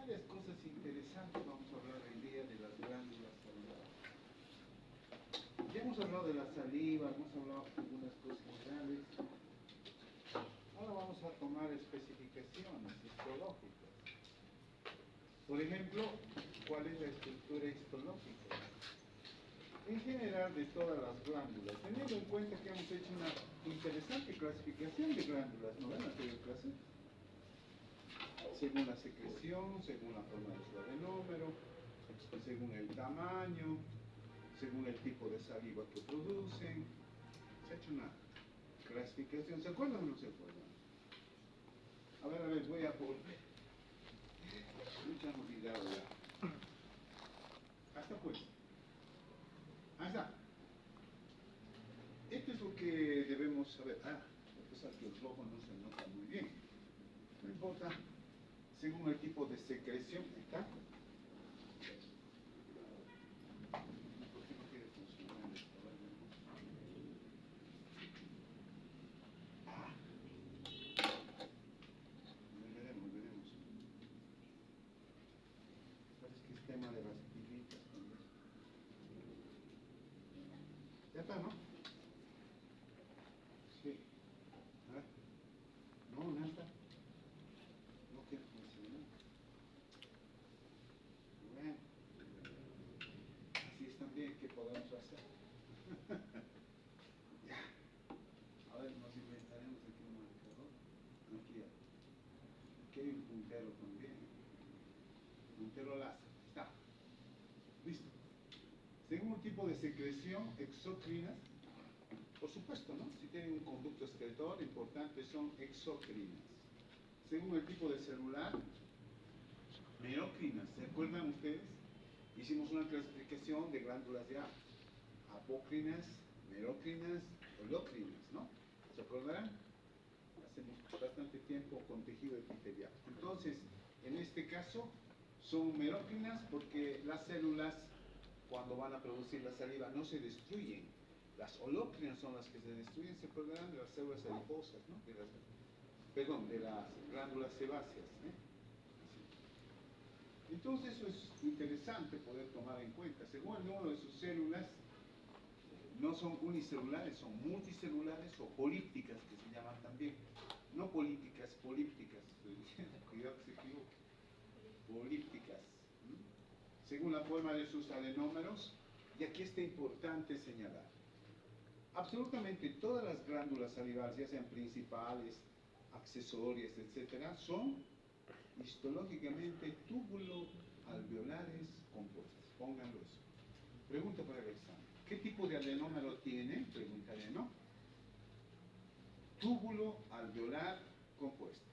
varias cosas interesantes. Vamos a hablar hoy día de las glándulas salivales. Ya hemos hablado de la saliva, hemos hablado de algunas cosas generales. Ahora vamos a tomar especificaciones histológicas. Por ejemplo, ¿cuál es la estructura histológica? En general, de todas las glándulas, teniendo en cuenta que hemos hecho una interesante clasificación de glándulas, ¿no? En la anterior clase, según la secreción, según la forma de su adenómero, según el tamaño, según el tipo de saliva que producen. Se ha hecho una clasificación. ¿Se acuerdan o no se acuerdan? A ver, voy a volver. Mucha olvidado ya. Hasta pues. Ahí está. Esto es lo que debemos saber. A pesar que el rojo no se nota muy bien. No importa. Según el tipo de secreción, ¿está? ¿Por qué no quiere funcionar esto? Veremos. Parece que es tema de las pilitas también. Ya está, ¿no? Sí. A ver. No, nada. No quiere funcionar. Bueno. Así es también que podemos hacer. Ya. A ver, nos inventaremos aquí un marcador. Aquí hay un puntero también. Puntero láser. Está. Listo. Según un tipo de secreción exocrinas, por supuesto, ¿no? Si tienen un conducto excretor, importante son exocrinas. Según el tipo de celular, merocrinas. ¿Se acuerdan ustedes? Hicimos una clasificación de glándulas ya apócrinas, merocrinas, holocrinas, ¿no? ¿Se acordarán? Hacemos bastante tiempo con tejido epitelial. Entonces, en este caso, son merocrinas porque las células, cuando van a producir la saliva, no se destruyen. Las holocrinas son las que se destruyen, se acordarán de las células adiposas, ¿no? De las glándulas sebáceas. Entonces, eso es interesante poder tomar en cuenta. Según el número de sus células, no son unicelulares, son multicelulares o polípticas, que se llaman también. No políticas, polípticas. Cuidado que se equivoque. Polípticas. Según la forma de sus adenómeros, y aquí está importante señalar. Absolutamente todas las glándulas salivales, ya sean principales, accesorias, etc., son histológicamente túbulo-alveolares compuestas. Pónganlo eso. Pregunta para el examen. ¿Qué tipo de adenómero tiene? Preguntaré, ¿no? Túbulo alveolar compuesta.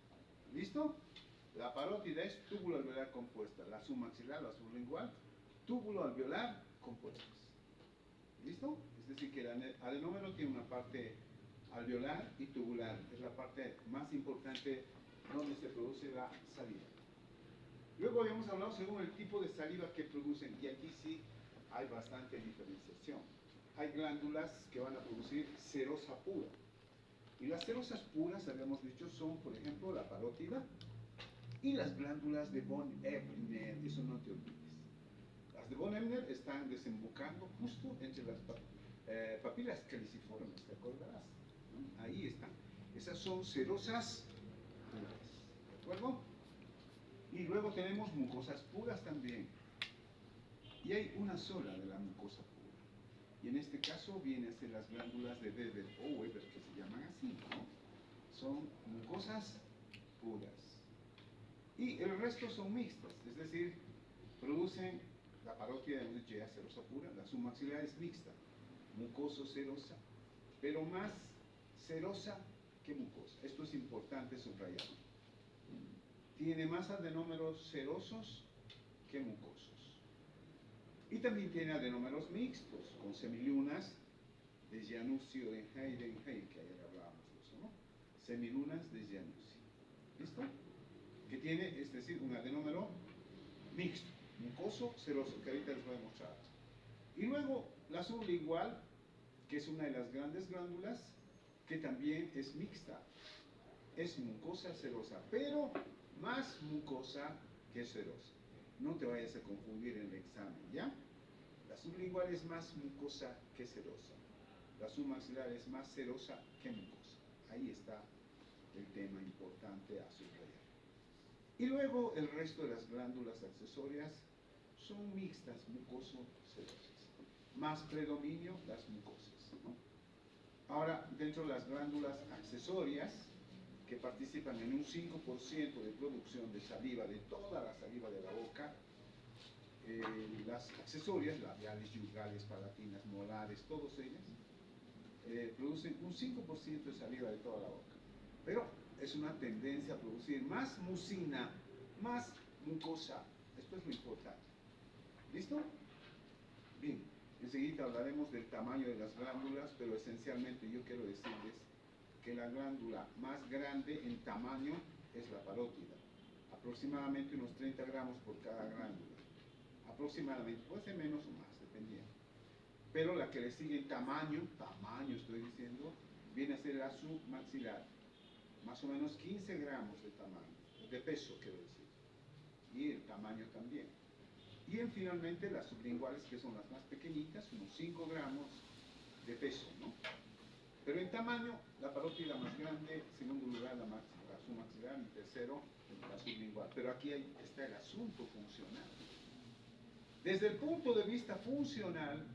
¿Listo? La parótida es túbulo alveolar compuesta. La submaxilar, la sublingual, túbulo alveolar compuestas. ¿Listo? Es decir, que el adenómero tiene una parte alveolar y tubular. Es la parte más importante donde se produce la saliva. Luego habíamos hablado según el tipo de saliva que producen, y aquí sí hay bastante diferenciación. Hay glándulas que van a producir serosa pura. Y las serosas puras, habíamos dicho, son, por ejemplo, la parótida y las glándulas de von Ebner. Eso no te olvides. Las de von Ebner están desembocando justo entre las papilas caliciformes, ¿te acordarás? ¿No? Ahí están. Esas son serosas puras. ¿De acuerdo? Y luego tenemos mucosas puras también. Y hay una sola de la mucosa pura. Y en este caso viene a ser las glándulas de Weber o Weber, que se llaman así, ¿no? Son mucosas puras. Y el resto son mixtas, es decir, producen la parótida de ya serosa pura, la submaxilar es mixta, mucoso-serosa, pero más serosa que mucosa. Esto es importante subrayarlo. Tiene más adenómeros serosos que mucosos. Y también tiene adenómeros mixtos, con semilunas de Januzzi o de Heidenheim, que ayer hablábamos de eso, ¿no? Semilunas de Januzzi. ¿Listo? Que tiene, es decir, un adenómero mixto, mucoso, seroso, que ahorita les voy a mostrar. Y luego la sublingual, que es una de las grandes glándulas, que también es mixta. Es mucosa serosa, pero más mucosa que es serosa. No te vayas a confundir en el examen, ¿ya? La sublingual es más mucosa que serosa. La submaxilar es más serosa que mucosa. Ahí está el tema importante a subrayar. Y luego el resto de las glándulas accesorias son mixtas, mucoso-serosas. Más predominio las mucosas, ¿no? Ahora, dentro de las glándulas accesorias, que participan en un 5% de producción de saliva, de toda la saliva de la boca, las accesorias, labiales, yugales, palatinas, molares, todas ellas, producen un 5% de saliva de toda la boca. Pero es una tendencia a producir más mucina, más mucosa. Esto es lo importante. ¿Listo? Bien, enseguida hablaremos del tamaño de las glándulas, pero esencialmente yo quiero decirles que la glándula más grande en tamaño es la parótida, aproximadamente unos 30 gramos por cada glándula, aproximadamente, puede ser menos o más, dependiendo. Pero la que le sigue en tamaño estoy diciendo, viene a ser la submaxilar, más o menos 15 gramos de tamaño, de peso quiero decir, y el tamaño también. Y finalmente las sublinguales, que son las más pequeñitas, unos 5 gramos de peso, ¿no? Pero en tamaño, la parótida más grande, segundo lugar la submaxilar y tercero la sublingual. Pero aquí está el asunto funcional. Desde el punto de vista funcional,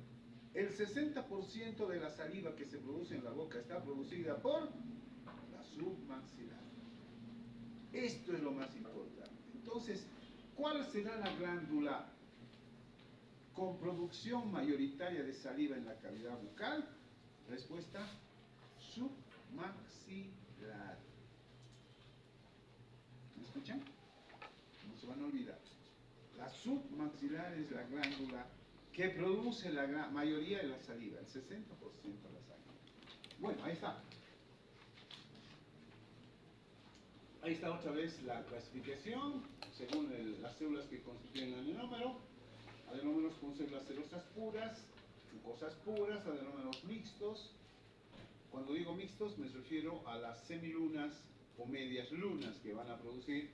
el 60% de la saliva que se produce en la boca está producida por la submaxilar. Esto es lo más importante. Entonces, ¿cuál será la glándula con producción mayoritaria de saliva en la cavidad bucal? Respuesta: submaxilar. ¿Me escuchan? No se van a olvidar. La submaxilar es la glándula que produce la mayoría de la saliva, el 60% de la saliva. Bueno, ahí está. Ahí está otra vez la clasificación, según las células que constituyen el adenómero. Adenómeros con células serosas puras, mucosas puras, adenómeros mixtos. Cuando digo mixtos me refiero a las semilunas o medias lunas que van a producir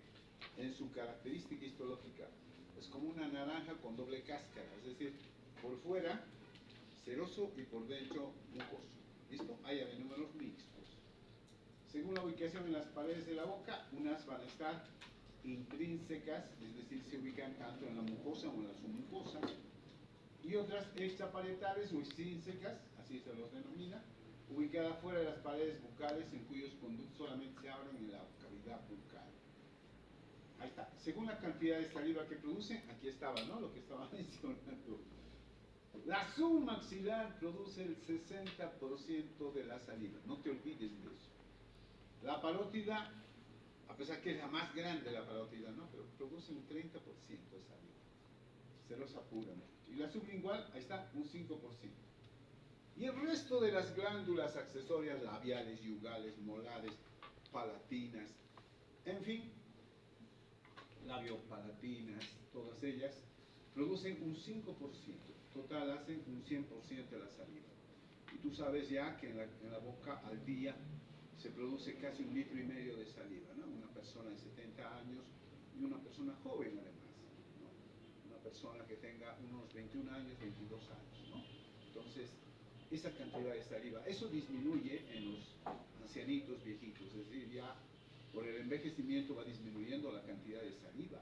en su característica histológica. Es como una naranja con doble cáscara, es decir, por fuera seroso y por dentro mucoso. ¿Listo? Hay adenómeros mixtos. Según la ubicación en las paredes de la boca, unas van a estar intrínsecas, es decir, se ubican tanto en la mucosa como en la submucosa, y otras extraparietales o extrínsecas, así se los denomina, ubicadas fuera de las paredes bucales en cuyos conductos solamente se abren en la cavidad bucal. Ahí está. Según la cantidad de saliva que producen, aquí estaba, ¿no? Lo que estaba mencionando. La submaxilar produce el 60% de la saliva, no te olvides de eso. La parótida, a pesar que es la más grande la parótida, ¿no? Pero produce un 30% de saliva, serosa pura, ¿no? Y la sublingual, ahí está, un 5%. Y el resto de las glándulas accesorias, labiales, yugales, molares, palatinas, en fin, labiopalatinas, todas ellas, producen un 5%. Total hacen un 100% de la saliva. Y tú sabes ya que en la boca al día se produce casi 1,5 litros de saliva, ¿no? Una persona de 70 años y una persona joven además, ¿no? Una persona que tenga unos 21 años, 22 años, ¿no? Entonces, esa cantidad de saliva, eso disminuye en los ancianitos viejitos, es decir, ya por el envejecimiento va disminuyendo la cantidad de saliva.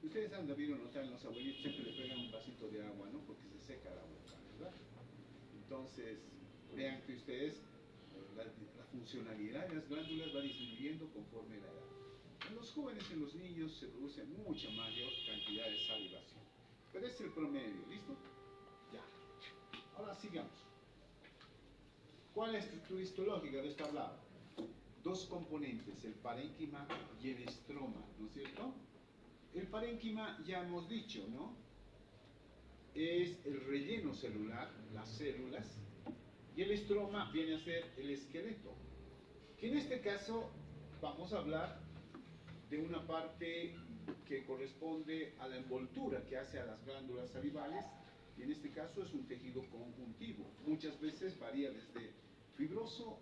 Ustedes han debido notar en los abuelitos siempre le pegan un vasito de agua, ¿no? Porque se seca la boca, ¿verdad? Entonces, vean que ustedes, la funcionalidad de las glándulas va disminuyendo conforme la edad. En los jóvenes y en los niños se produce mucha mayor cantidad de salivación. Pero es el promedio, ¿listo? Ya. Ahora sigamos. ¿Cuál es la estructura histológica de esta hablaba? Dos componentes, el parénquima y el estroma, ¿no es cierto? El parénquima ya hemos dicho, ¿no? Es el relleno celular, las células, y el estroma viene a ser el esqueleto. Que en este caso vamos a hablar de una parte que corresponde a la envoltura que hace a las glándulas salivales, y en este caso es un tejido conjuntivo. Muchas veces varía desde fibroso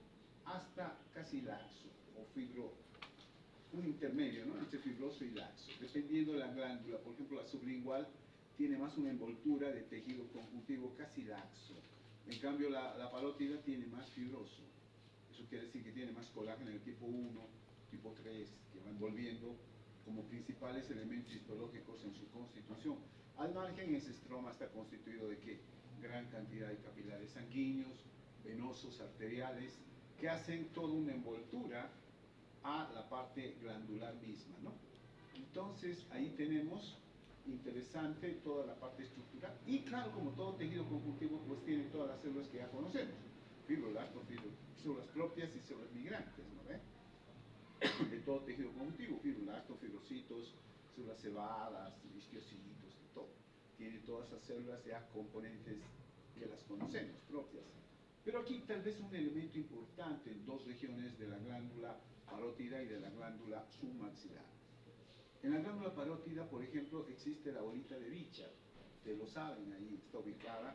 hasta casi laxo o fibroso. un intermedio, ¿no?, entre fibroso y laxo, dependiendo de la glándula. Por ejemplo, la sublingual tiene más una envoltura de tejido conjuntivo casi laxo. En cambio, la parótida tiene más fibroso. Eso quiere decir que tiene más colágeno en el tipo 1, tipo 3, que va envolviendo como principales elementos histológicos en su constitución. Al margen, ese estroma está constituido de ¿qué? Gran cantidad de capilares sanguíneos, venosos, arteriales, que hacen toda una envoltura a la parte glandular misma, ¿no? Entonces, ahí tenemos interesante toda la parte estructural. Y claro, como todo tejido conjuntivo, pues tiene todas las células que ya conocemos: fibroblastos, células propias y células migrantes, ¿no ve? De todo tejido conjuntivo, fibroblastos, fibrocitos, células cebadas, histiocytos, todo. Tiene todas esas células ya componentes que las conocemos, propias. Pero aquí tal vez un elemento importante en dos regiones de la glándula parótida y de la glándula submaxilar. En la glándula parótida, por ejemplo, existe la bolita de Bichat. Ustedes lo saben, ahí está ubicada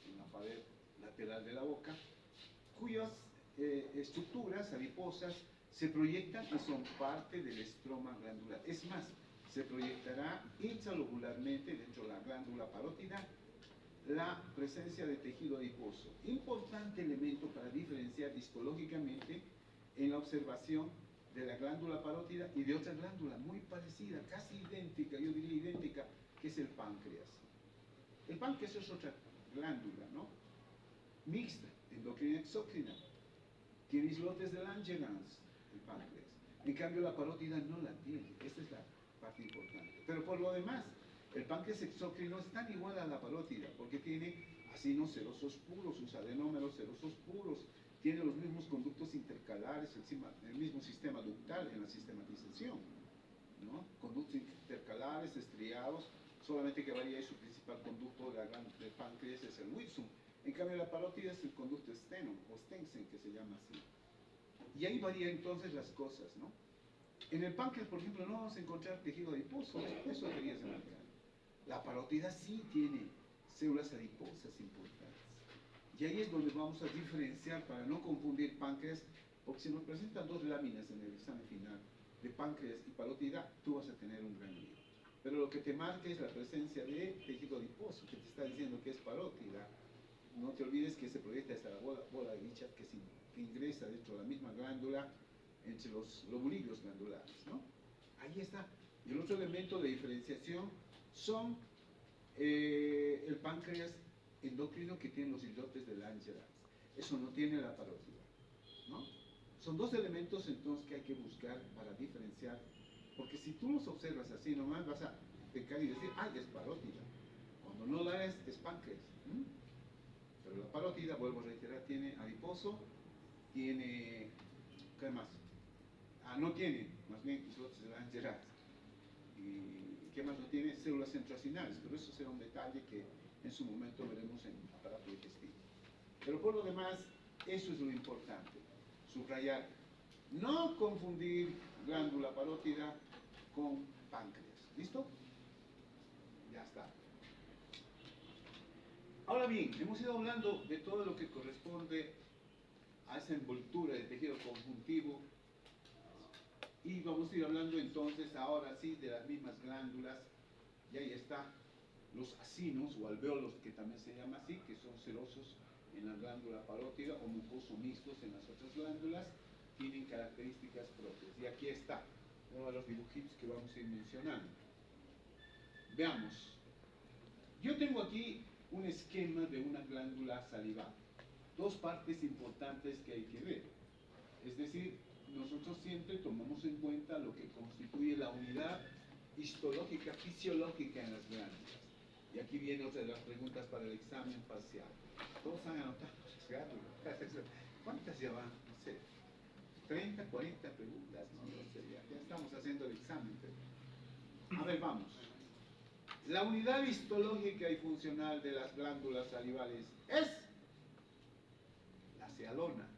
en la pared lateral de la boca, cuyas estructuras adiposas se proyectan y son parte del estroma glandular. Es más, se proyectará intralobularmente dentro de la glándula parótida la presencia de tejido adiposo. Importante elemento para diferenciar histológicamente en la observación de la glándula parótida y de otra glándula muy parecida, casi idéntica, yo diría idéntica, que es el páncreas. El páncreas es otra glándula, ¿no?, mixta, endocrina exócrina. Tiene islotes de Langerhans, el páncreas. En cambio, la parótida no la tiene. Esta es la parte importante. Pero por lo demás, el páncreas exócrino es tan igual a la parótida, porque tiene acinos serosos puros, sus adenómeros serosos puros, tiene los mismos conductos intercalares, el mismo sistema ductal en la sistematización, ¿no? Conductos intercalares, estriados, solamente que varía su principal conducto del páncreas es el Wilson. En cambio, la parótida es el conducto steno, o Stensen, que se llama así. Y ahí varían entonces las cosas, ¿no? En el páncreas, por ejemplo, no vamos a encontrar tejido adiposo, eso quería señalar. La parótida sí tiene células adiposas importantes. Y ahí es donde vamos a diferenciar para no confundir páncreas, porque si nos presentan dos láminas en el examen final de páncreas y parótida, tú vas a tener un gran lío. Pero lo que te marca es la presencia de tejido adiposo, que te está diciendo que es parótida. No te olvides que se proyecta hasta la bola de Bichat, que ingresa dentro de la misma glándula, entre los lobulillos glandulares, ¿no? Ahí está. Y el otro elemento de diferenciación son el páncreas endocrino, que tiene los islotes de Langerhans. Eso no tiene la parótida, ¿no? Son dos elementos entonces que hay que buscar para diferenciar, porque si tú los observas así nomás vas a pecar y decir, ¡ay, es parótida! Cuando no la es páncreas. Pero la parótida, vuelvo a reiterar, tiene adiposo, tiene, ¿qué más? No tiene, más bien, islotes de Langerhans. ¿Y qué más no tiene? Células centroacinales, pero eso será un detalle que en su momento veremos en el aparato digestivo. Pero por lo demás, eso es lo importante, subrayar. No confundir glándula parótida con páncreas. ¿Listo? Ya está. Ahora bien, hemos ido hablando de todo lo que corresponde a esa envoltura de tejido conjuntivo y vamos a ir hablando entonces ahora sí de las mismas glándulas. Y ahí está los acinos o alvéolos, que también se llama así, que son serosos en la glándula parótida o mucoso mixtos en las otras glándulas, tienen características propias. Y aquí está uno de los dibujitos que vamos a ir mencionando. Veamos. Yo tengo aquí un esquema de una glándula salival. Dos partes importantes que hay que ver. Es decir, nosotros siempre tomamos en cuenta lo que constituye la unidad histológica, fisiológica en las glándulas. Y aquí viene otra de las preguntas para el examen parcial. Todos han anotado las glándulas. ¿Cuántas ya van? No sé. 30, 40 preguntas, no sé, ya estamos haciendo el examen. Pero... A ver, vamos. La unidad histológica y funcional de las glándulas salivales es la cialona.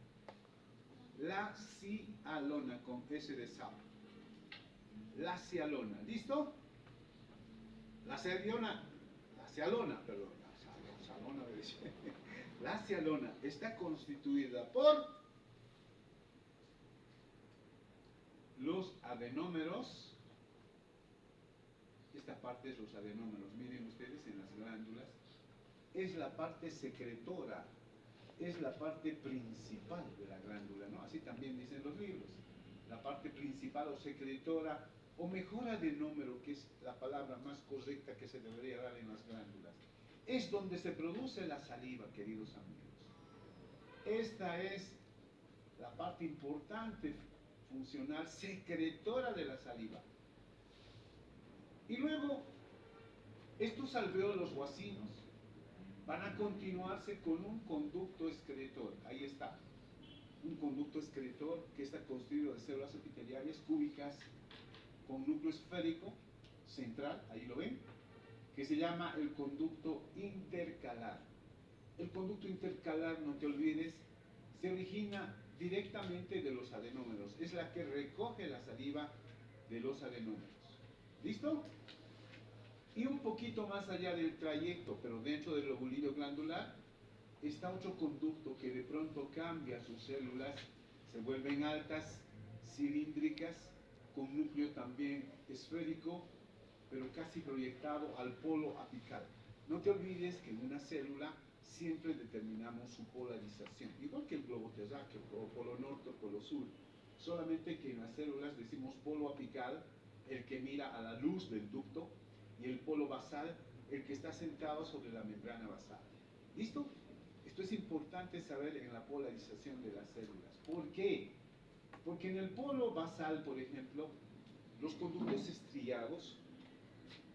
La cialona, con S de sapo. La cialona, ¿listo? La cialona, perdón, la cialona está constituida por los adenómeros. Esta parte es los adenómeros, miren ustedes en las glándulas, es la parte secretora, es la parte principal de la glándula, ¿no? Así también dicen los libros, la parte principal o secretora, o mejor adenómero, que es la palabra más correcta que se debería dar en las glándulas, es donde se produce la saliva, queridos amigos. Esta es la parte importante, funcional, secretora de la saliva. Y luego, estos alvéolos o acinos van a continuarse con un conducto excretor. Ahí está. Un conducto excretor que está constituido de células epiteliales cúbicas con núcleo esférico central, ahí lo ven, que se llama el conducto intercalar. El conducto intercalar, no te olvides, se origina directamente de los adenómeros. Es la que recoge la saliva de los adenómeros. ¿Listo? Y un poquito más allá del trayecto, pero dentro del lobulillo glandular, está otro conducto que de pronto cambia sus células, se vuelven altas, cilíndricas, con núcleo también esférico, pero casi proyectado al polo apical. No te olvides que en una célula siempre determinamos su polarización, igual que el globo terráqueo, o polo norte o polo sur, solamente que en las células decimos polo apical, el que mira a la luz del ducto, y el polo basal, el que está sentado sobre la membrana basal. ¿Listo? Esto es importante saber en la polarización de las células. ¿Por qué? Porque en el polo basal, por ejemplo, los conductos estriados,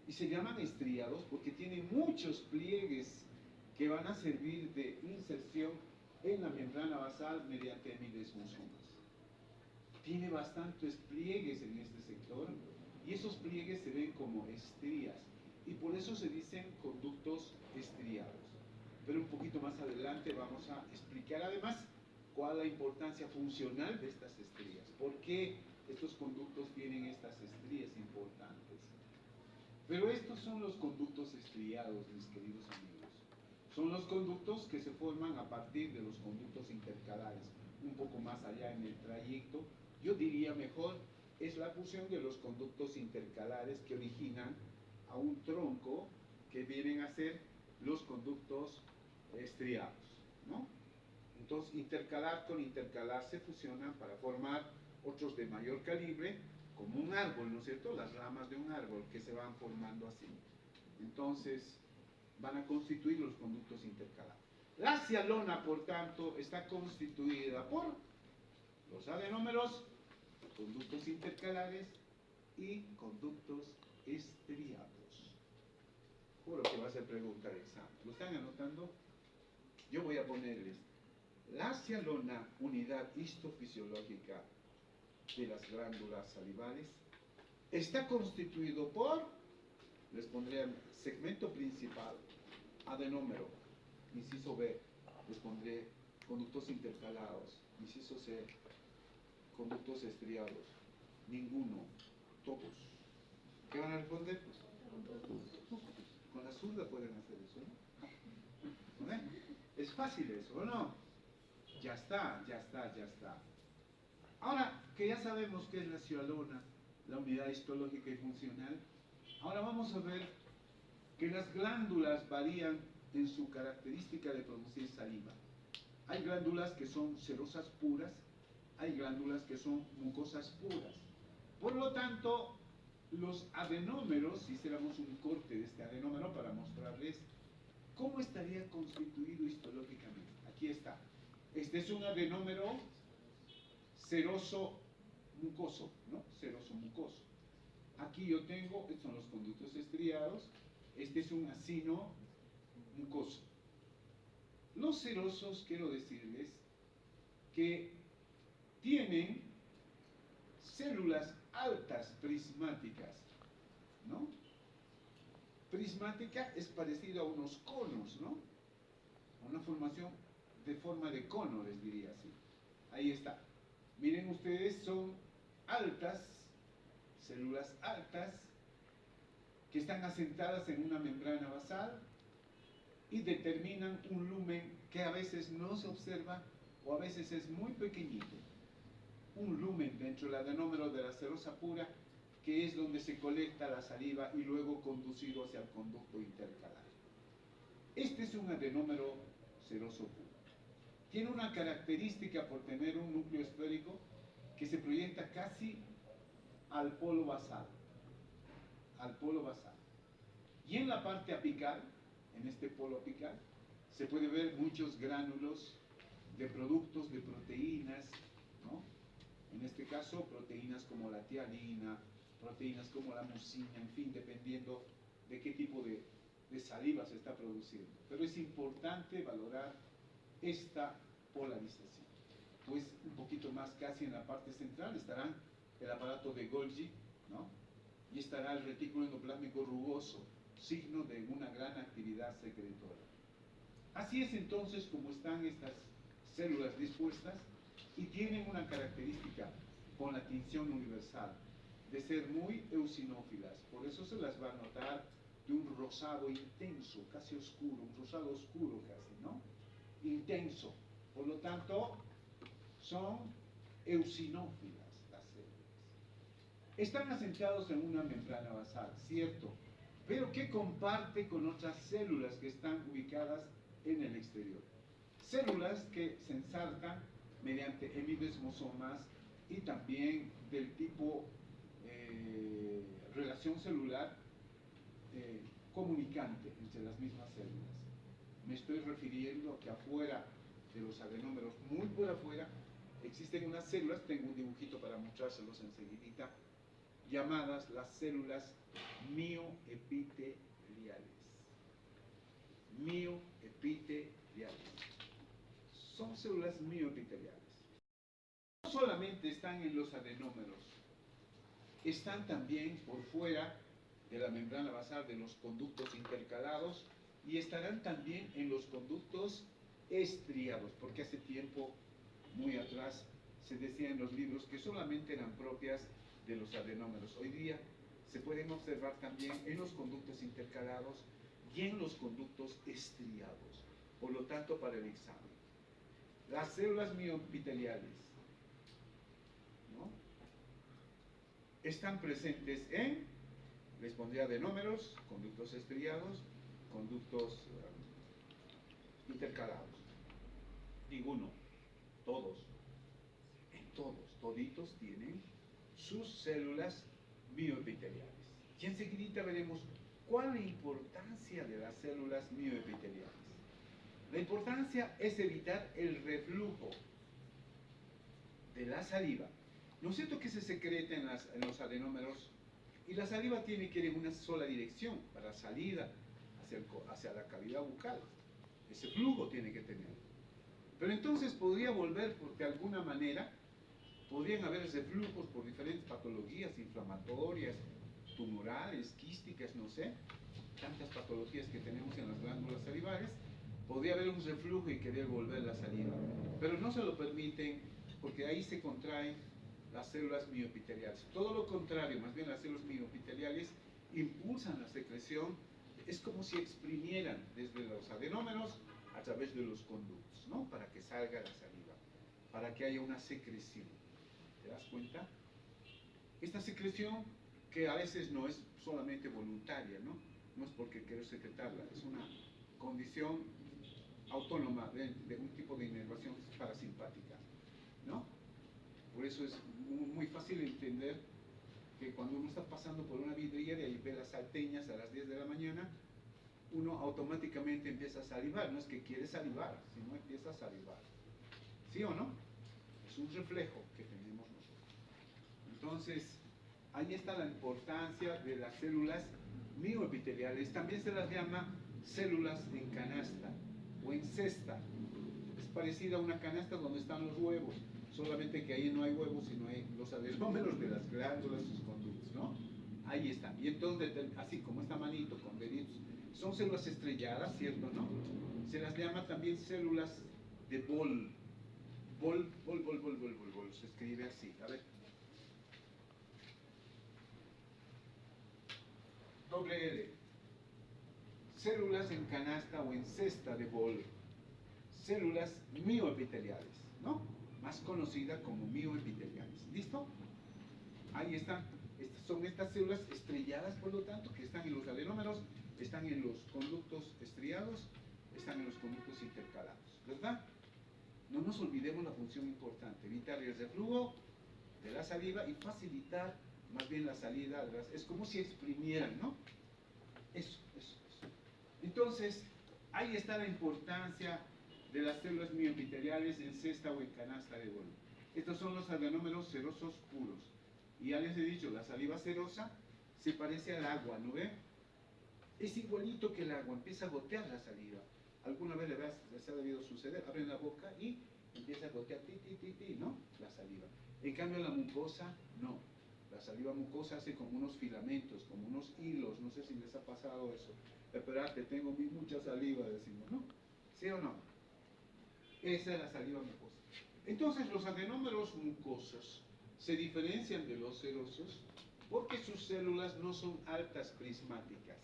y se llaman estriados porque tienen muchos pliegues que van a servir de inserción en la membrana basal mediante hemidesmosomas. Tiene bastantes pliegues en este sector y esos pliegues se ven como estrías y por eso se dicen conductos estriados. Pero un poquito más adelante vamos a explicar además cuál es la importancia funcional de estas estrías, por qué estos conductos tienen estas estrías importantes. Pero estos son los conductos estriados, mis queridos amigos. Son los conductos que se forman a partir de los conductos intercalares, un poco más allá en el trayecto. Yo diría mejor, es la fusión de los conductos intercalares que originan a un tronco que vienen a ser los conductos estriados, ¿no? Entonces, intercalar con intercalar se fusionan para formar otros de mayor calibre, como un árbol, ¿no es cierto? Las ramas de un árbol que se van formando así. Entonces, van a constituir los conductos intercalares. La cialona, por tanto, está constituida por los adenómeros, conductos intercalares y conductos estriados. Juro que va a ser pregunta de examen. ¿Lo están anotando? Yo voy a ponerles la cialona, unidad histofisiológica de las glándulas salivales, está constituido por, les pondré segmento principal, adenómero, inciso B, les pondré conductos intercalados, inciso C, conductos estriados, ninguno, todos. ¿Qué van a responder? Pues, con la zurda pueden hacer eso, ¿no? ¿No? Es fácil eso, ¿o no? Ya está, ya está, ya está. Ahora que ya sabemos qué es la cialona, la unidad histológica y funcional, ahora vamos a ver que las glándulas varían en su característica de producir saliva. Hay glándulas que son serosas puras, hay glándulas que son mucosas puras. Por lo tanto, los adenómeros, si hiciéramos un corte de este adenómero para mostrarles cómo estaría constituido histológicamente. Aquí está. Este es un adenómero seroso mucoso, ¿no? Seroso mucoso. Aquí yo tengo, estos son los conductos estriados, este es un acino mucoso. Los serosos, quiero decirles que tienen células altas prismáticas, ¿no? Prismática es parecido a unos conos, ¿no? Una formación de forma de cono, les diría así. Ahí está. Miren ustedes, son altas, células altas, que están asentadas en una membrana basal y determinan un lumen que a veces no se observa o a veces es muy pequeñito. un lumen dentro del adenómero de la serosa pura, que es donde se colecta la saliva y luego conducido hacia el conducto intercalar. Este es un adenómero seroso puro. Tiene una característica por tener un núcleo esférico que se proyecta casi al polo basal. Al polo basal. Y en la parte apical, en este polo apical, se puede ver muchos gránulos de productos de proteínas, ¿no? En este caso, proteínas como la tialina, proteínas como la mucina, en fin, dependiendo de qué tipo de saliva se está produciendo. Pero es importante valorar esta polarización. Pues un poquito más casi en la parte central estarán el aparato de Golgi, ¿no? Y estará el retículo endoplásmico rugoso, signo de una gran actividad secretora. Así es entonces como están estas células dispuestas y tienen una característica con la tinción universal de ser muy eosinófilas. Por eso se las va a notar de un rosado intenso, casi oscuro, un rosado oscuro casi, ¿no? Intenso. Por lo tanto, son eosinófilas las células. Están asentados en una membrana basal, cierto, pero ¿qué comparte con otras células que están ubicadas en el exterior? Células que se ensartan mediante hemidesmosomas y también del tipo relación celular comunicante entre las mismas células. Me estoy refiriendo a que afuera de los adenómeros, muy por afuera, existen unas células, tengo un dibujito para mostrárselos enseguidita, llamadas las células mioepiteliales. Mioepiteliales. Son células mioepiteliales. No solamente están en los adenómeros, están también por fuera de la membrana basal de los conductos intercalados y estarán también en los conductos estriados, porque hace tiempo, muy atrás, se decía en los libros que solamente eran propias de los adenómeros. Hoy día se pueden observar también en los conductos intercalados y en los conductos estriados. Por lo tanto, para el examen, las células mioepiteliales, ¿no?, están presentes en, les pondría adenómeros, conductos estriados, conductos intercalados. Ninguno, todos, en todos, toditos tienen sus células mioepiteliales. Y enseguida veremos cuál es la importancia de las células mioepiteliales. La importancia es evitar el reflujo de la saliva. ¿No es cierto que se secreta en los adenómeros? Y la saliva tiene que ir en una sola dirección para salida hacia la cavidad bucal. Ese flujo tiene que tener. Pero entonces podría volver, porque de alguna manera podrían haber reflujos por diferentes patologías inflamatorias, tumorales, quísticas, no sé, tantas patologías que tenemos en las glándulas salivares. Podría haber un reflujo y querer volver la saliva, pero no se lo permiten porque ahí se contraen las células mioepiteliales. Todo lo contrario, más bien las células mioepiteliales impulsan la secreción, es como si exprimieran desde los adenómeros a través de los conductos, ¿no?, para que salga la saliva, para que haya una secreción. ¿Te das cuenta? Esta secreción, que a veces no es solamente voluntaria, ¿no? No es porque quiero secretarla, es una condición autónoma de un tipo de inervación parasimpática, ¿no? Por eso es muy fácil entender que cuando uno está pasando por una vidriera y ve las salteñas a las 10 de la mañana, uno automáticamente empieza a salivar. No es que quiere salivar, sino empieza a salivar. ¿Sí o no? Es un reflejo que tenemos nosotros. Entonces, ahí está la importancia de las células mioepiteliales. También se las llama células en canasta o en cesta. Es parecida a una canasta donde están los huevos, solamente que ahí no hay huevos, sino hay los adenómeros de las glándulas, sus conductos, ¿no? Ahí están. Y entonces, así como esta manito con deditos, son células estrelladas, ¿cierto, no? Se las llama también células de Bol. Bol, se escribe así. A ver. Doble L. Células en canasta o en cesta de Bol. Células mioepiteliales, ¿no? más conocida como mioepiteliales. ¿Listo? Ahí están. Son estas células estrelladas, por lo tanto, que están en los adenómeros, están en los conductos estriados, están en los conductos intercalados, ¿verdad? No nos olvidemos la función importante, evitar el reflujo de la saliva y facilitar más bien la salida de las... Es como si exprimieran, ¿no? Eso. Entonces, ahí está la importancia de las células mioepiteliales en cesta o en canasta de Wolff. Estos son los adenómeros serosos puros. Y ya les he dicho, la saliva serosa se parece al agua, ¿no ven? Es igualito que el agua, empieza a gotear la saliva. Alguna vez les ha debido suceder, abren la boca y empieza a gotear, ¿no? La saliva. En cambio la mucosa, no. La saliva mucosa hace como unos filamentos, como unos hilos, no sé si les ha pasado eso. Esperate, tengo mucha saliva, decimos, ¿no? ¿Sí o no? Esa es la saliva mucosa. Entonces los adenómeros mucosos se diferencian de los serosos porque sus células no son altas prismáticas,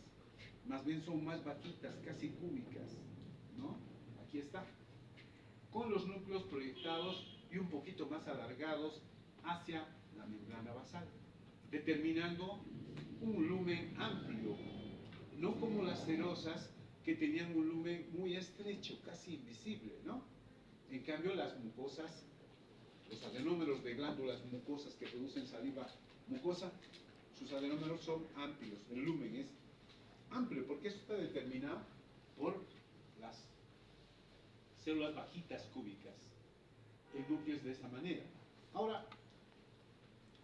más bien son más bajitas, casi cúbicas, ¿no? Aquí está, con los núcleos proyectados y un poquito más alargados hacia la membrana basal, determinando un lumen amplio, no como las serosas que tenían un lumen muy estrecho, casi invisible, ¿no? En cambio las mucosas, los adenómeros de glándulas mucosas que producen saliva mucosa, sus adenómeros son amplios, el lumen es amplio, porque eso está determinado por las células bajitas cúbicas. El núcleo es de esa manera. Ahora,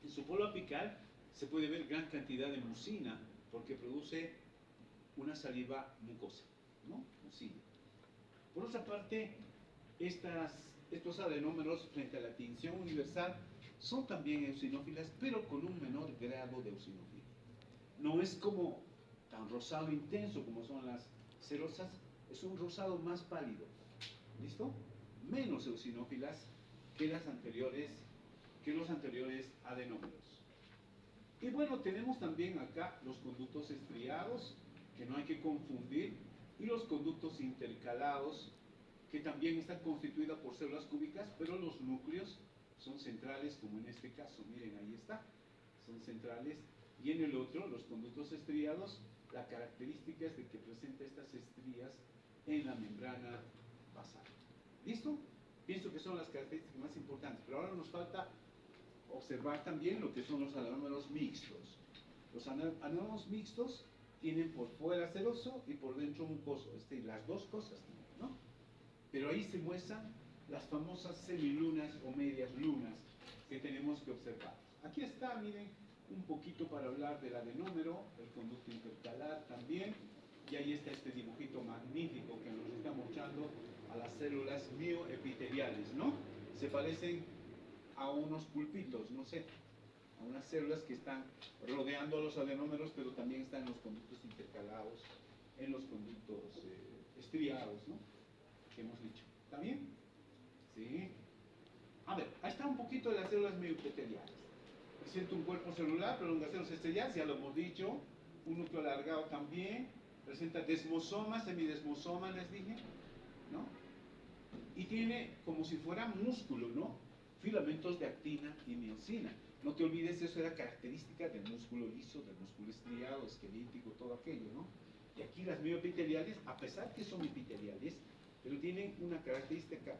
en su polo apical se puede ver gran cantidad de mucina, porque produce una saliva mucosa, ¿no? Mucina. Por otra parte, estos adenómeros frente a la tinción universal son también eosinófilas, pero con un menor grado de eosinofilia. No es como tan rosado intenso como son las serosas, es un rosado más pálido. ¿Listo? Menos eosinófilas que los anteriores adenómeros. Y bueno, tenemos también acá los conductos estriados, que no hay que confundir, y los conductos intercalados, que también están constituidos por células cúbicas, pero los núcleos son centrales, como en este caso, miren, ahí está, son centrales, y en el otro, los conductos estriados, la característica es de que presenta estas estrías en la membrana basal. ¿Listo? Pienso que son las características más importantes, pero ahora nos falta observar también lo que son los adenómeros mixtos. Los adenómeros mixtos tienen por fuera seroso y por dentro mucoso, las dos cosas, ¿no? Pero ahí se muestran las famosas semilunas o medias lunas que tenemos que observar. Aquí está, miren, un poquito para hablar del adenómero, el conducto intercalar también, y ahí está este dibujito magnífico que nos está mostrando a las células mioepiteliales, ¿no? Se parecen a unos pulpitos, no sé, a unas células que están rodeando a los adenómeros, pero también están en los conductos intercalados, en los conductos estriados, ¿no? Que hemos dicho. ¿Está bien? Sí. A ver, ahí está un poquito de las células mioepiteliales. Presenta un cuerpo celular, prolongaciones estriadas, ya lo hemos dicho, un núcleo alargado también, presenta desmosomas, semidesmosomas, les dije, ¿no? Y tiene como si fuera músculo, ¿no? Filamentos de actina y miosina. No te olvides, eso era característica del músculo liso, del músculo estriado, esquelético, todo aquello, ¿no? Y aquí las mioepiteliales, a pesar que son epiteliales, pero tienen una característica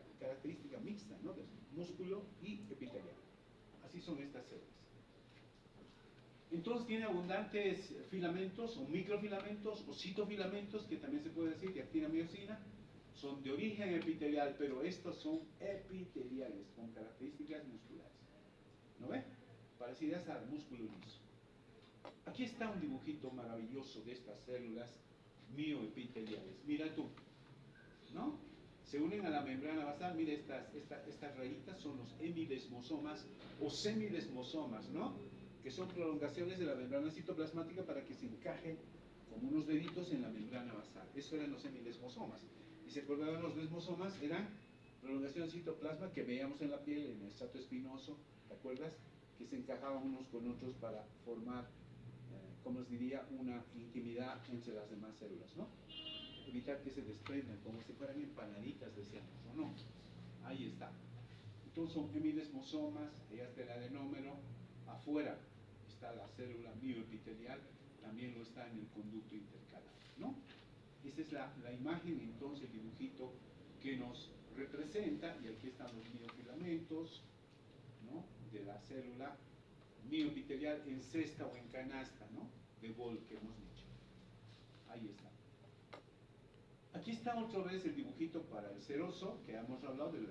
mixta, ¿no? De músculo y epitelial. Así son estas células. Entonces tiene abundantes filamentos, o microfilamentos, o citofilamentos, que también se puede decir de actina miosina. Son de origen epitelial, pero estos son epiteliales, con características musculares. ¿No ve? Parecidas al músculo liso. Aquí está un dibujito maravilloso de estas células mioepiteliales. Mira tú, ¿no? Se unen a la membrana basal. Mira, estas rayitas son los hemidesmosomas o semidesmosomas, ¿no? Que son prolongaciones de la membrana citoplasmática para que se encajen como unos deditos en la membrana basal. Eso eran los hemidesmosomas. Y se acordaban, los desmosomas eran prolongaciones de citoplasma que veíamos en la piel, en el estrato espinoso, ¿te acuerdas? Que se encajaban unos con otros para formar, como les diría, una intimidad entre las demás células, ¿no? Evitar que se desprendan, como si fueran empanaditas, decíamos, ¿o no? Ahí está. Todos son hemidesmosomas, ellas del adenómero. Afuera está la célula mioepitelial, también lo está en el conducto intercalar, ¿no? Esta es la imagen, entonces, el dibujito que nos representa, y aquí están los miofilamentos, ¿no?, de la célula mioepitelial en cesta o en canasta, ¿no?, de Bol que hemos dicho. Ahí está. Aquí está otra vez el dibujito para el seroso, que hemos hablado del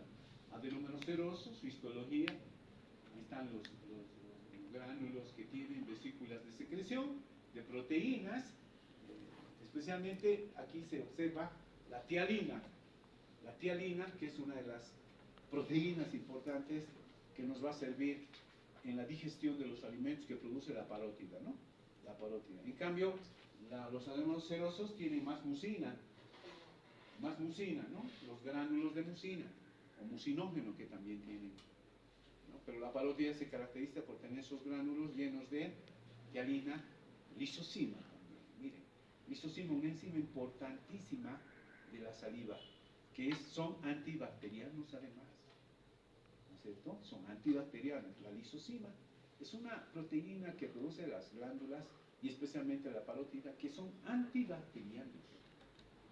adenómero seroso, su histología. Ahí están los gránulos que tienen vesículas de secreción de proteínas. Especialmente aquí se observa la tialina, que es una de las proteínas importantes que nos va a servir en la digestión de los alimentos que produce la parótida, ¿no? La parótida. En cambio, los adenómeros serosos tienen más mucina, ¿no? Los gránulos de mucina, o mucinógeno que también tienen, ¿no? Pero la parótida se caracteriza por tener esos gránulos llenos de tialina, lisocima también, miren. Lisocima, una enzima importantísima de la saliva, que son antibacterianos además, ¿no es cierto? Son antibacterianos. La lisocima es una proteína que produce las glándulas y especialmente la parótida, que son antibacterianos.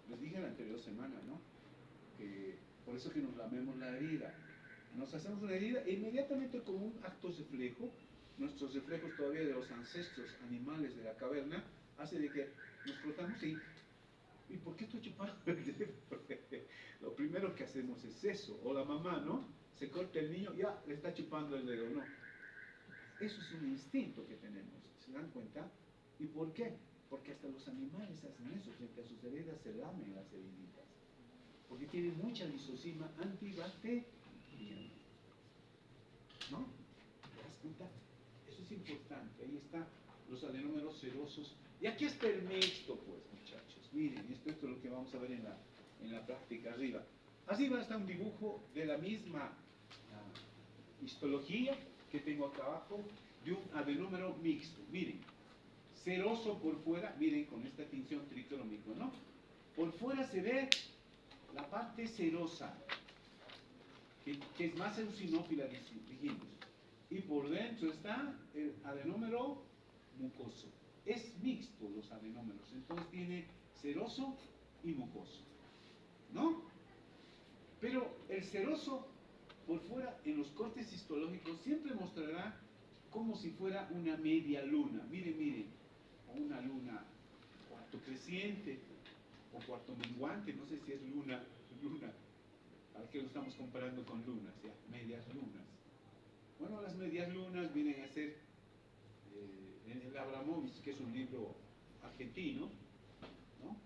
Les dije la anterior semana, ¿no?, que por eso que nos lamemos la herida. Nos hacemos una herida e inmediatamente, como un acto reflejo, nuestros reflejos todavía de los ancestros animales de la caverna, hace de que nos frotamos ¿y por qué estoy chupando el dedo? Lo primero que hacemos es eso. O la mamá, ¿no?, se corta el niño, ya le está chupando el dedo, ¿no? Eso es un instinto que tenemos, ¿se dan cuenta? ¿Y por qué? Porque hasta los animales hacen eso, frente a sus heridas se lamen las heriditas, porque tienen mucha lisocima antibacteriana, ¿no? ¿Te das cuenta? Eso es importante. Ahí están los adenómeros serosos. Y aquí está el mixto, pues, muchachos. Miren, esto es lo que vamos a ver en la práctica arriba. Arriba está un dibujo de la misma histología que tengo acá abajo, de un adenómero mixto. Miren, seroso por fuera, miren, con esta tinción tricrómico, ¿no? Por fuera se ve la parte serosa, que es más eosinófila, dijimos. Y por dentro está el adenómero mucoso. Es mixto los adenómeros, entonces tiene seroso y mucoso, ¿no? Pero el seroso por fuera, en los cortes histológicos, siempre mostrará como si fuera una media luna. Miren, miren, o una luna cuarto creciente o cuarto menguante, no sé si es luna, ¿para qué lo estamos comparando con lunas? Ya, medias lunas. Bueno, las medias lunas vienen a ser, en el Abramovich, que es un libro argentino, ¿no?,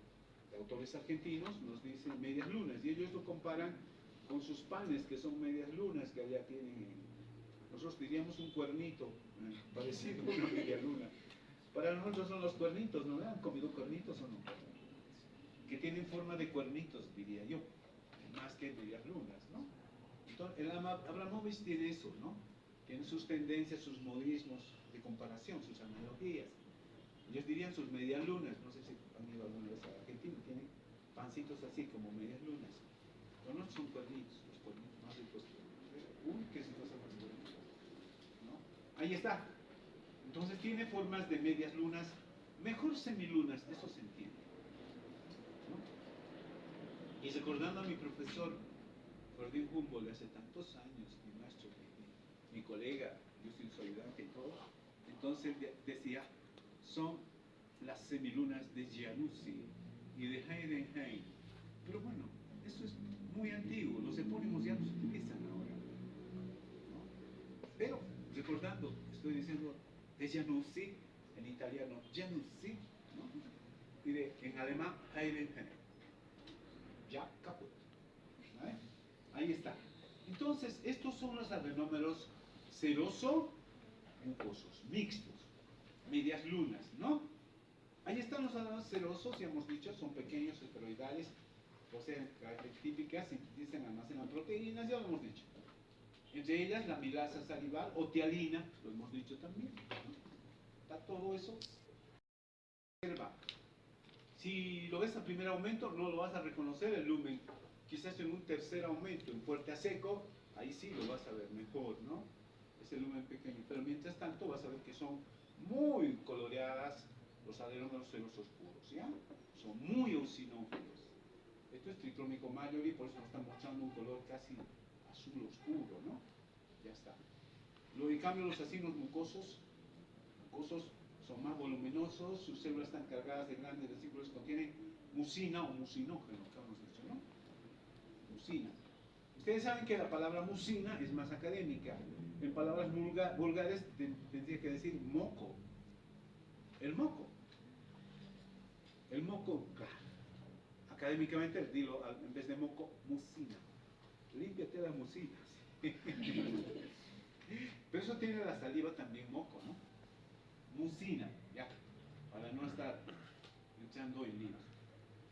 de autores argentinos, nos dicen medias lunas, y ellos lo comparan con sus panes, que son medias lunas, que allá tienen, nosotros diríamos un cuernito, parecido a una media luna. Para nosotros son los cuernitos, ¿no? ¿Han comido cuernitos o no? Que tienen forma de cuernitos, diría yo, más que medias lunas, ¿no? Entonces, el Abramovich tiene eso, ¿no? Tiene sus tendencias, sus modismos de comparación, sus analogías. Ellos dirían sus medias lunas, no sé si han ido alguna vez a Argentina, tienen pancitos así como medias lunas. Pero no son cuernitos, los cuernitos más ricos que... Uy, qué cosa más bonita, ¿no? Ahí está. Entonces tiene formas de medias lunas, mejor semilunas, eso se entiende, ¿no? Y recordando a mi profesor Ferdinand Humboldt de hace tantos años, mi maestro, mi colega, yo soy su ayudante y todo, entonces decía, son las semilunas de Giannuzzi y de Heidenheim. Pero bueno, eso es muy antiguo, los epónimos ya no se utilizan ahora, ¿no? Pero, recordando, estoy diciendo de Giannuzzi, en italiano Giannuzzi, ¿no?, y en alemán Heidenheim. Ya caput. ¿Vale? Ahí está. Entonces, estos son los adenómeros seroso-mucosos, mixtos, medias lunas, ¿no? Ahí están los adenómeros serosos, ya hemos dicho, son pequeños, esferoidales, poseen características típicas, sintetizan, almacenan proteínas, ya lo hemos dicho. Entre ellas la milasa salival o tialina, lo hemos dicho también, ¿no? Está todo eso. Si lo ves a primer aumento, no lo vas a reconocer el lumen. Quizás en un tercer aumento, en fuerte a seco, ahí sí lo vas a ver mejor, ¿no? Es el lumen pequeño, pero mientras tanto vas a ver que son muy coloreadas los adenómeros en los oscuros, ¿ya? Son muy eosinófilos. Esto es triclómico mayor y por eso nos está mostrando un color casi azul oscuro, ¿no? Ya está. Luego, en cambio, los acinos mucosos son más voluminosos, sus células están cargadas de grandes vesículas que contienen mucina o mucinógeno, que hemos dicho, ¿no? Mucina. Ustedes saben que la palabra mucina es más académica. En palabras vulgares tendría que decir moco. El moco. El moco, académicamente, dilo en vez de moco, mucina. Límpiate las mucinas. Pero eso tiene la saliva también moco, ¿no? Mucina, ya, para no estar echando en líos.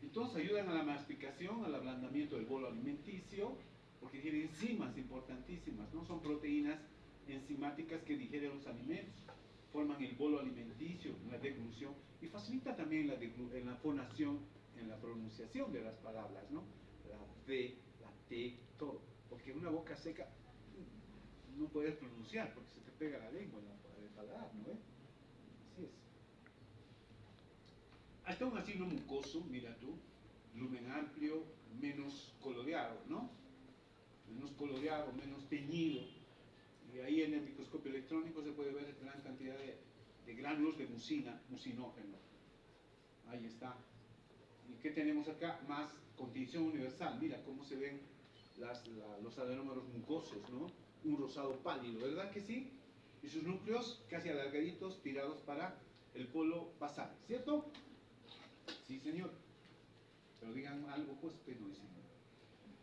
Entonces ayudan a la masticación, al ablandamiento del bolo alimenticio, porque tienen enzimas importantísimas, ¿no? Son proteínas enzimáticas que digieren los alimentos, forman el bolo alimenticio, la deglución, y facilita también en la fonación, en la pronunciación de las palabras, ¿no? La D, la T, todo. Porque una boca seca no puedes pronunciar porque se te pega la lengua en el paladar, ¿no? Así es. Hasta un asino mucoso, mira tú, lumen amplio, menos coloreado, ¿no? Menos coloreado, menos teñido. Y ahí en el microscopio electrónico se puede ver gran cantidad de gránulos de mucina, mucinógeno. Ahí está. ¿Y qué tenemos acá? Más condición universal. Mira cómo se ven los adenómeros mucosos, ¿no? Un rosado pálido, ¿verdad que sí? Y sus núcleos casi alargaditos, tirados para el polo basal, ¿cierto? Sí, señor. Pero digan algo, pues ustedes no dicen nada.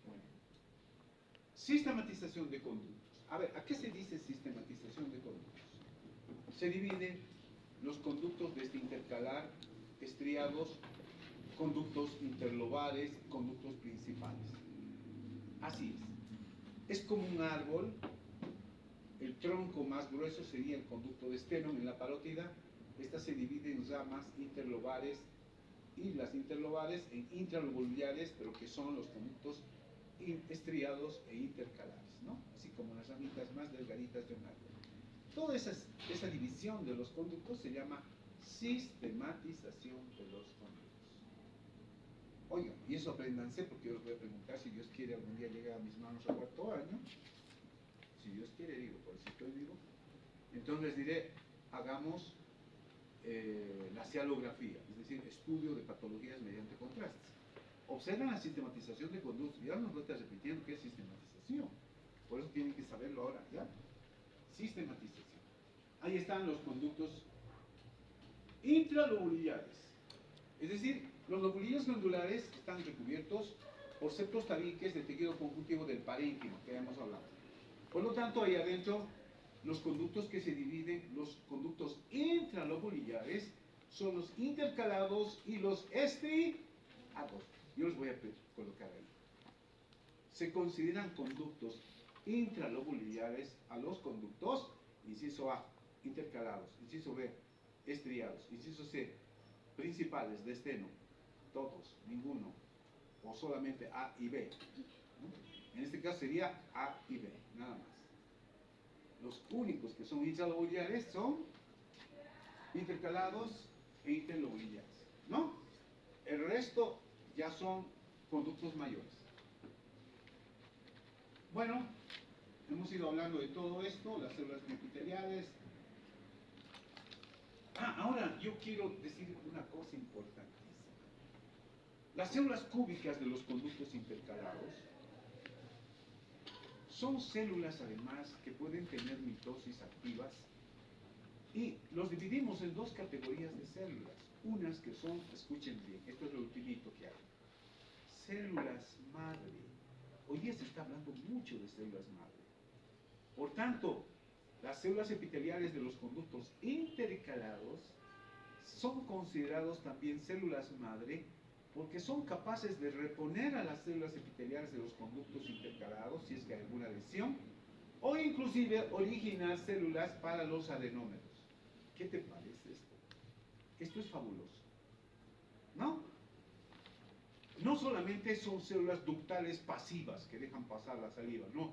Bueno. Sistematización de conductos. A ver, ¿a qué se dice sistematización de conductos? Se dividen los conductos de este intercalar, estriados, conductos interlobales, conductos principales. Así es. Es como un árbol. El tronco más grueso sería el conducto de Stenone en la parótida. Esta se divide en ramas interlobales y las interlobales en intralobulares, pero que son los conductos estriados e intercalares, ¿no? Así como las ramitas más delgaditas de un árbol. Toda esa división de los conductos se llama sistematización de los conductos. Oigan, y eso apréndanse porque yo les voy a preguntar si Dios quiere algún día llegar a mis manos al cuarto año. Si Dios quiere, digo, por eso estoy vivo. Entonces les diré, hagamos la cialografía, es decir, estudio de patologías mediante contrastes. Observen la sistematización de conductos. Ya nos lo está repitiendo que es sistematización. Por eso tienen que saberlo ahora, ¿ya? Sistematización. Ahí están los conductos intralobulares. Es decir, los lobulillos glandulares están recubiertos por septos tabiques de tejido conjuntivo del parénquimo, que ya hemos hablado. Por lo tanto, ahí adentro, los conductos que se dividen, los conductos intralobulares, son los intercalados y los estriados. Yo los voy a colocar ahí. Se consideran conductos intralobulares a los conductos, inciso A, intercalados, inciso B, estriados, inciso C, principales de Stenone, todos, ninguno, o solamente A y B. ¿No? En este caso sería A y B, nada más. Los únicos que son intralobulares son intercalados e interlobulares, ¿no? El resto ya son conductos mayores. Bueno, hemos ido hablando de todo esto, las células epiteliales. Ahora yo quiero decir una cosa importantísima. Las células cúbicas de los conductos intercalados son células además que pueden tener mitosis activas y los dividimos en dos categorías de células. Unas que son, escuchen bien, esto es lo ultimito que hay, células madre. Hoy día se está hablando mucho de células madre. Por tanto, las células epiteliales de los conductos intercalados son considerados también células madre porque son capaces de reponer a las células epiteliales de los conductos intercalados si es que hay alguna lesión, o inclusive originar células para los adenómeros. ¿Qué te parece esto? Esto es fabuloso, ¿no? No solamente son células ductales pasivas que dejan pasar la saliva, no.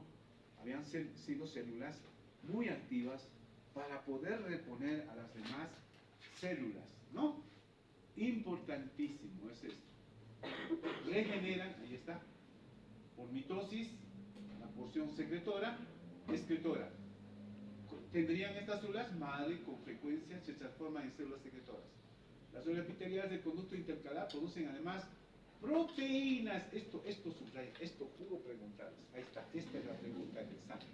habían sido células muy activas para poder reponer a las demás células, ¿no? Importantísimo es esto. Regeneran, ahí está, por mitosis, la porción secretora, excretora. Tendrían estas células madre con frecuencia, se transforman en células secretoras. Las células epiteliales del conducto intercalar producen además proteínas. Esto subraya, esto pudo preguntarles. Ahí está, esta es la pregunta del examen.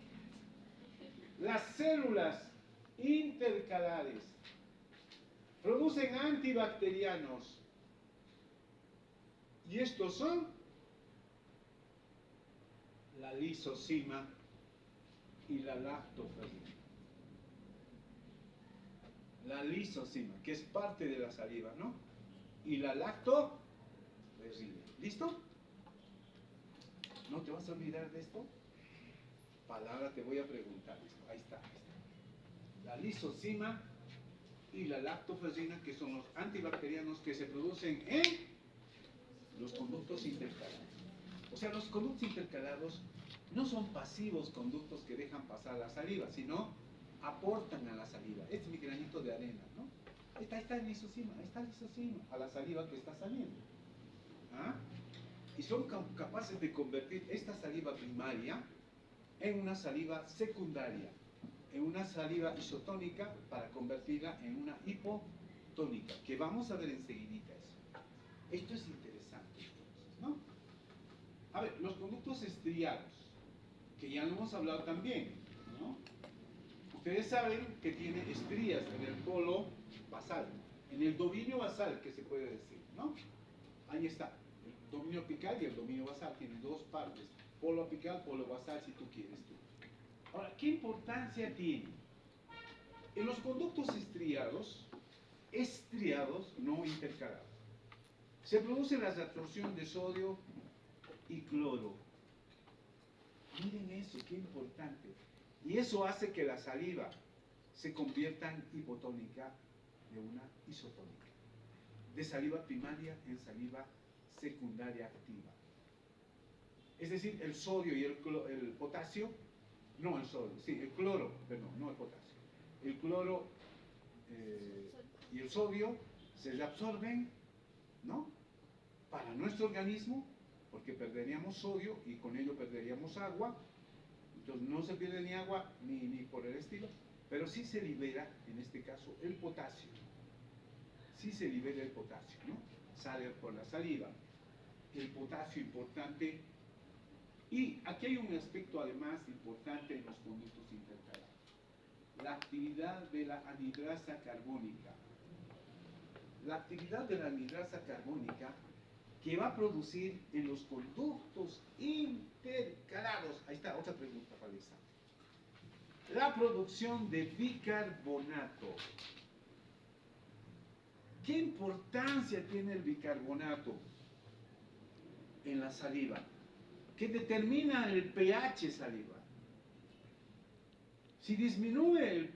Las células intercalares producen antibacterianos. Y estos son la lisozima y la lactoferrina. La lisozima, que es parte de la saliva, ¿no? Y la lactoferrina. ¿Listo? ¿No te vas a olvidar de esto? Palabra te voy a preguntar. Ahí está, ahí está. La lisozima y la lactoferrina, que son los antibacterianos que se producen en los conductos intercalados. O sea, los conductos intercalados no son pasivos conductos que dejan pasar la saliva, sino aportan a la saliva. Este es mi granito de arena, ¿no? Ahí está el lisozima, a la saliva que está saliendo. ¿Ah? Y son capaces de convertir esta saliva primaria en una saliva secundaria, en una saliva isotónica para convertirla en una hipotónica, que vamos a ver enseguidita eso. Esto es interesante entonces, ¿no? A ver, los conductos estriados, que ya lo hemos hablado también, ¿no? Ustedes saben que tiene estrías en el polo basal, en el dominio basal, que se puede decir, ¿no? Ahí está, el dominio apical y el dominio basal, tiene dos partes, polo apical, polo basal, si tú quieres tú. Ahora, ¿qué importancia tiene? En los conductos estriados, no intercalados, se produce la absorción de sodio y cloro. Miren eso, qué importante. Y eso hace que la saliva se convierta en hipotónica de una isotónica. De saliva primaria en saliva secundaria activa. Es decir, el sodio y el potasio, no el sodio, sí, el cloro, perdón, no el potasio. El cloro y el sodio se reabsorben, ¿no? Para nuestro organismo, porque perderíamos sodio y con ello perderíamos agua. Entonces no se pierde ni agua ni por el estilo, pero sí se libera, en este caso, el potasio. Sí se libera el potasio, ¿no? Sale por la saliva. El potasio importante. Y aquí hay un aspecto además importante en los conductos intercalados. La actividad de la anhidrasa carbónica. La actividad de la anhidrasa carbónica que va a producir en los conductos intercalados. Ahí está, otra pregunta para el examen. La producción de bicarbonato. ¿Qué importancia tiene el bicarbonato en la saliva? ¿Qué determina el pH saliva? Si disminuye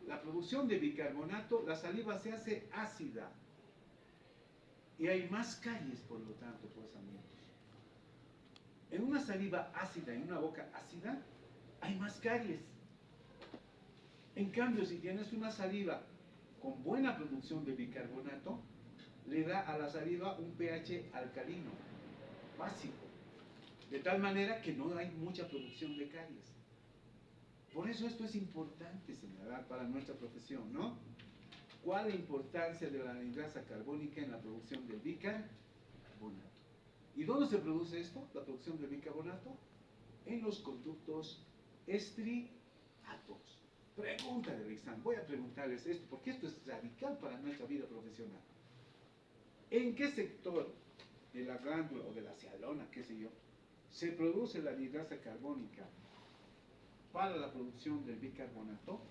la producción de bicarbonato, la saliva se hace ácida. Y hay más caries, por lo tanto, pues amigos. En una saliva ácida, en una boca ácida, hay más caries. En cambio, si tienes una saliva con buena producción de bicarbonato, le da a la saliva un pH alcalino, básico. De tal manera que no hay mucha producción de caries. Por eso esto es importante señalar para nuestra profesión, ¿no? ¿Cuál es la importancia de la anhidrasa carbónica en la producción del bicarbonato? ¿Y dónde se produce esto, la producción del bicarbonato? En los conductos estriados. Pregunta del examen, voy a preguntarles esto, porque esto es radical para nuestra vida profesional. ¿En qué sector de la glándula o de la cialona, qué sé yo, se produce la anhidrasa carbónica para la producción del bicarbonato?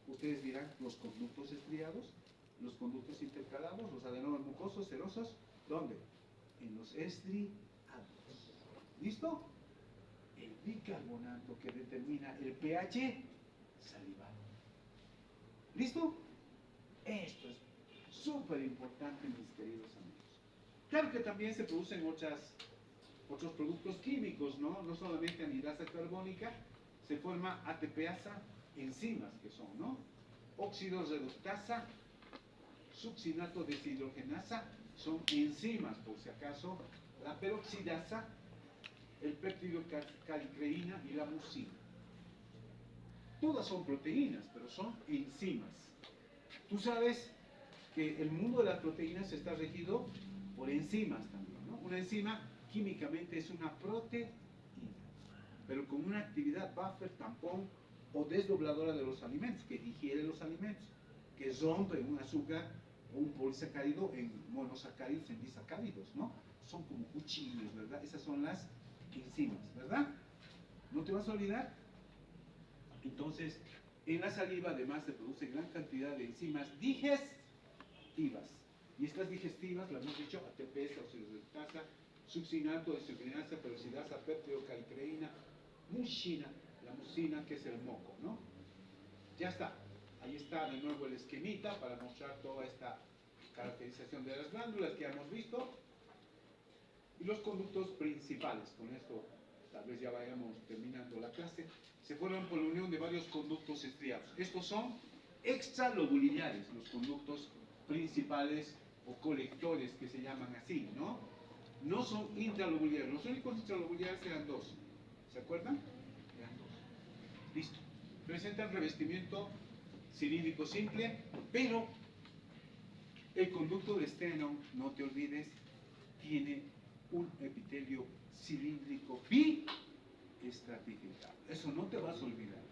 Ustedes dirán los conductos estriados, los conductos intercalados, los adenomas mucosos, serosos. ¿Dónde? En los estriados. ¿Listo? El bicarbonato que determina el pH salival. ¿Listo? Esto es súper importante, mis queridos amigos. Claro que también se producen otros productos químicos, ¿no? No solamente anhidrasa carbónica, se forma ATPasa, enzimas que son, ¿no? Óxido reductasa, succinato deshidrogenasa, son enzimas, por si acaso, la peroxidasa, el péptido calicreína y la mucina. Todas son proteínas, pero son enzimas. Tú sabes que el mundo de las proteínas está regido por enzimas también, ¿no? Una enzima químicamente es una proteína, pero con una actividad buffer, tampón o desdobladora de los alimentos, que digiere los alimentos, que rompe un azúcar o un polisacárido en monosacáridos, en disacáridos, ¿no? Son como cuchillos, ¿verdad? Esas son las enzimas, ¿verdad? ¿No te vas a olvidar? Entonces, en la saliva además se produce gran cantidad de enzimas digestivas. Y estas digestivas, las hemos dicho, ATPasa, oxidorreductasa, succinato, deshidrogenasa, peroxidasa, péptido, calicreína, mucina, la mucina que es el moco, ¿no? Ya está. Ahí está de nuevo el esquemita para mostrar toda esta caracterización de las glándulas que hemos visto. Y los conductos principales, con esto tal vez ya vayamos terminando la clase, se forman por la unión de varios conductos estriados. Estos son extralobulinares, los conductos principales o colectores que se llaman así, ¿no? No son intralobulares, los únicos intralobulares eran dos, ¿se acuerdan? Eran dos. Listo. Presentan revestimiento cilíndrico simple, pero el conducto de Stenone, no te olvides, tiene un epitelio cilíndrico biestratificado. Eso no te vas a olvidar.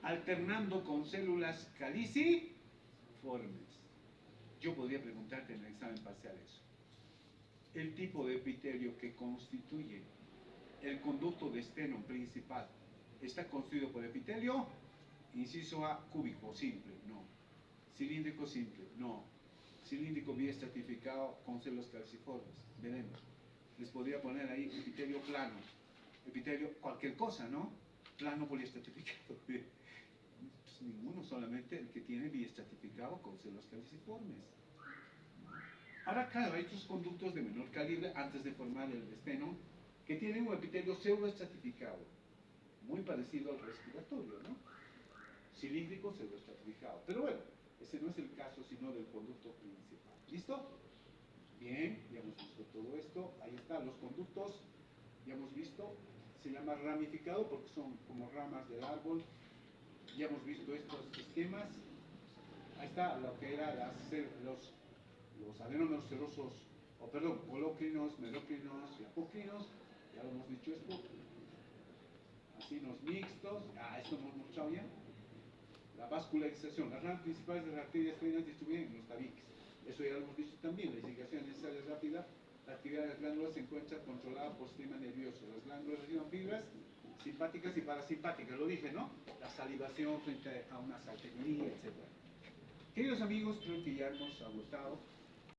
Alternando con células caliciformes. Yo podría preguntarte en el examen parcial eso. El tipo de epitelio que constituye el conducto de Stenone principal está constituido por epitelio, inciso A, cúbico, simple, no. Cilíndrico simple, no. Cilíndrico biestratificado con células caliciformes, veremos. Les podría poner ahí epitelio plano, epitelio cualquier cosa, ¿no? Plano poliestratificado. Pues ninguno, solamente el que tiene biestratificado con células caliciformes. Ahora, claro, hay otros conductos de menor calibre antes de formar el Stenone que tienen un epitelio pseudoestratificado, muy parecido al respiratorio, ¿no? Cilíndrico pseudoestratificado. Pero bueno, ese no es el caso sino del conducto principal. ¿Listo? Bien, ya hemos visto todo esto. Ahí están los conductos, ya hemos visto. Se llama ramificado porque son como ramas del árbol. Ya hemos visto estos esquemas. Ahí está lo que eran los adenómeros serosos, colocrinos, merocrinos y apocrinos. Ya lo hemos dicho esto. Acinos mixtos. Esto hemos mostrado ya. La vascularización. Las ramas principales de las arterias venas distribuyen en los tabiques. Eso ya lo hemos visto también. La irrigación necesaria es rápida. La actividad de las glándulas se encuentra controlada por sistema nervioso. Las glándulas reciben fibras simpáticas y parasimpáticas. Lo dije, ¿no? La salivación frente a una salteñería, etc. Queridos amigos, creo que ya hemos agotado